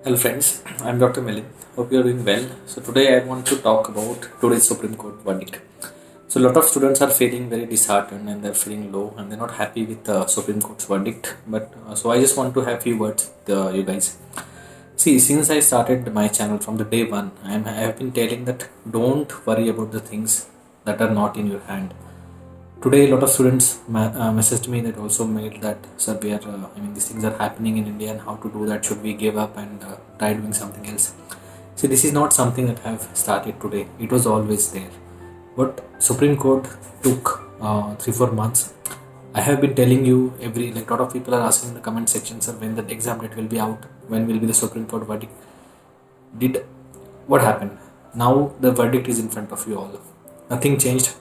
Hello friends, I'm Dr. Melin. Hope you are doing well. So today I want to talk about today's Supreme Court verdict. So a lot of students are feeling very disheartened and they're feeling low and they're not happy with the Supreme Court's verdict. But so I just want to have few words with you guys. See, since I started my channel from the day one, I have been telling that don't worry about the things that are not in your hand. Today a lot of students messaged me that also mailed that, sir, we are these things are happening in India and how to do that, should we give up and try doing something else. See, this is not something that I have started today, it was always there. But Supreme Court took 3-4 months. I have been telling you every, like, lot of people are asking in the comment section, sir, when the exam date will be out, when will be the Supreme Court verdict. Did What happened? Now the verdict is in front of you all. Nothing changed.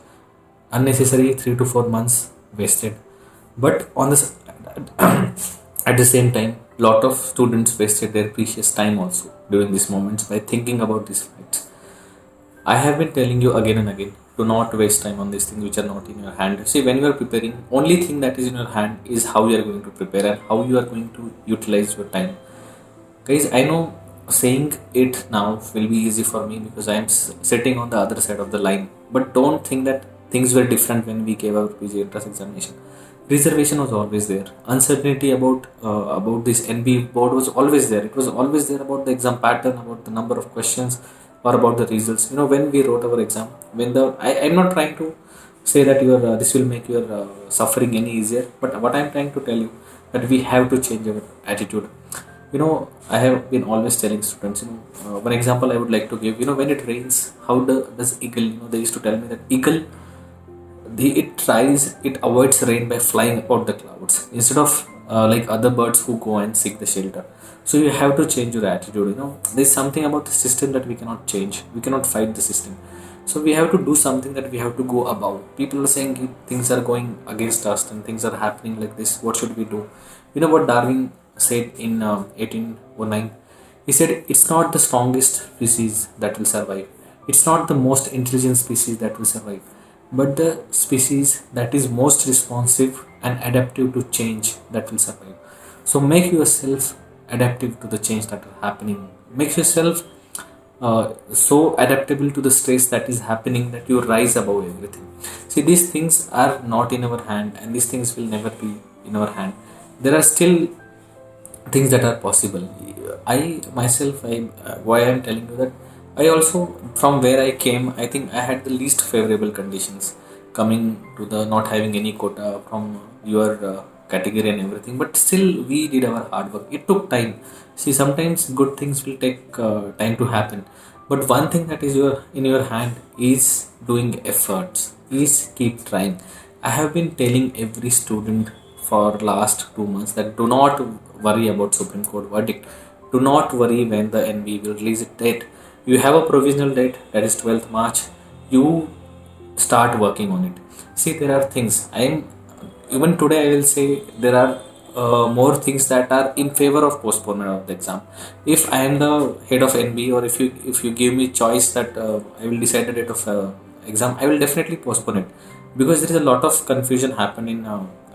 Unnecessary 3 to 4 months wasted. But on this at the same time, lot of students wasted their precious time also during these moments by thinking about these facts. I have been telling you again and again, do not waste time on these things which are not in your hand. See, when you are preparing, only thing that is in your hand is how you are going to prepare and how you are going to utilize your time. Guys, I know saying it now will be easy for me because I am sitting on the other side of the line, but don't think that things were different when we gave our PG entrance examination. Reservation was always there. Uncertainty about this NB board was always there. It was always there about the exam pattern, about the number of questions, or about the results. You know, when we wrote our exam, I'm not trying to say that your this will make your suffering any easier, but what I'm trying to tell you that we have to change our attitude. You know, I have been always telling students, one example I would like to give. You know, when it rains, how does eagle, they used to tell me that eagle, it avoids rain by flying about the clouds instead of like other birds who go and seek the shelter. So you have to change your attitude. There's something about the system that we cannot change, we cannot fight the system. So we have to do something, that we have to go above. People are saying things are going against us and things are happening like this, what should we do? You know what Darwin said in 1809? He said, it's not the strongest species that will survive, it's not the most intelligent species that will survive, but the species that is most responsive and adaptive to change that will survive. So make yourself adaptive to the change that are happening. Make yourself so adaptable to the stress that is happening that you rise above everything. See, these things are not in our hand and these things will never be in our hand. There are still things that are possible. I myself, why I am telling you that, I also, from where I came, I think I had the least favorable conditions coming to the not having any quota from your category and everything. But still, we did our hard work. It took time. See, sometimes good things will take time to happen. But one thing that is in your hand is doing efforts. Is keep trying. I have been telling every student for last 2 months that do not worry about Supreme Court verdict. Do not worry when the NB will release a date. You have a provisional date, that is 12th March. You start working on it. See, there are things, even today I will say there are more things that are in favor of postponement of the exam. If I am the head of NB, or if you give me choice that I will decide the date of exam, I will definitely postpone it, because there is a lot of confusion happening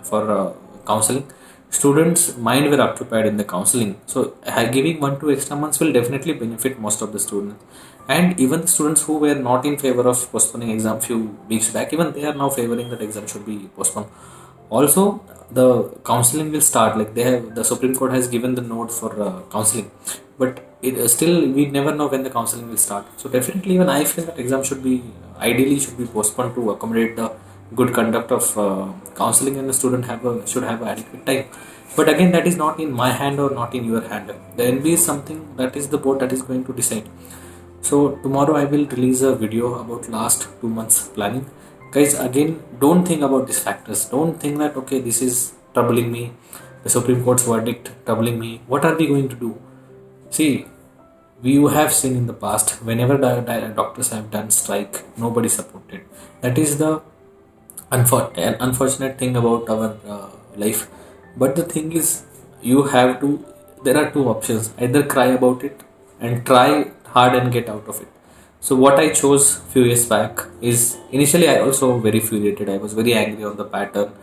for counseling. Students' mind were occupied in the counseling, so giving 1-2 extra months will definitely benefit most of the students. And even the students who were not in favor of postponing exam few weeks back, even they are now favoring that exam should be postponed. Also, the counseling will start, like the Supreme Court has given the note for counseling, but still we never know when the counseling will start. So definitely, even I feel that exam ideally should be postponed to accommodate the good conduct of counseling, and the student should have adequate time. But again, that is not in my hand or not in your hand. The NB is something that is the board that is going to decide. So tomorrow I will release a video about last 2 months planning. Guys, again, don't think about these factors. Don't think that, okay, this is troubling me, the Supreme Court's verdict troubling me, what are we going to do? See, you have seen in the past, whenever doctors have done strike, nobody supported. That is the unfortunate thing about our life. But the thing is, there are two options: either cry about it and try hard and get out of it. So what I chose few years back is, initially I also very infuriated, I was very angry on the pattern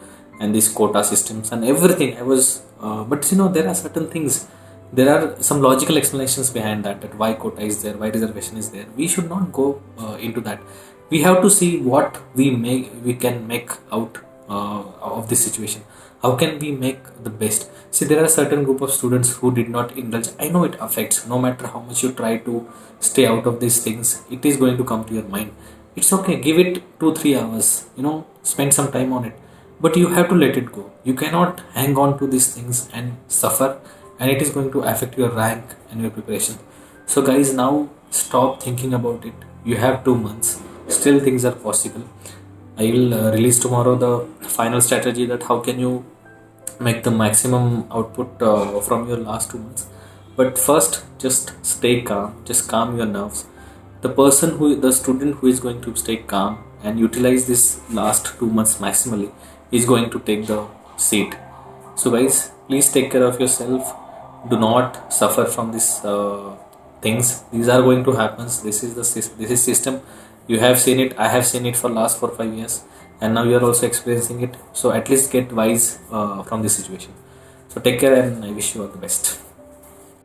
and these quota systems and everything. I was but there are certain things There are some logical explanations behind that, that why quota is there, why reservation is there. We should not go into that. We have to see what we can make out of this situation. How can we make the best? See, there are a certain group of students who did not indulge. I know it affects. No matter how much you try to stay out of these things, it is going to come to your mind. It's okay, give it 2-3 hours, spend some time on it, but you have to let it go. You cannot hang on to these things and suffer, and it is going to affect your rank and your preparation. So guys, now stop thinking about it. You have 2 months, still things are possible. I will release tomorrow the final strategy, that how can you make the maximum output from your last 2 months. But first, just stay calm, just calm your nerves. The student who is going to stay calm and utilize this last 2 months maximally is going to take the seat. So guys, please take care of yourself. Do not suffer from these things. These are going to happen. This is system. You have seen it, I have seen it for last 4 5 years, and now you are also experiencing it. So at least get wise from this situation. So take care, and I wish you all the best.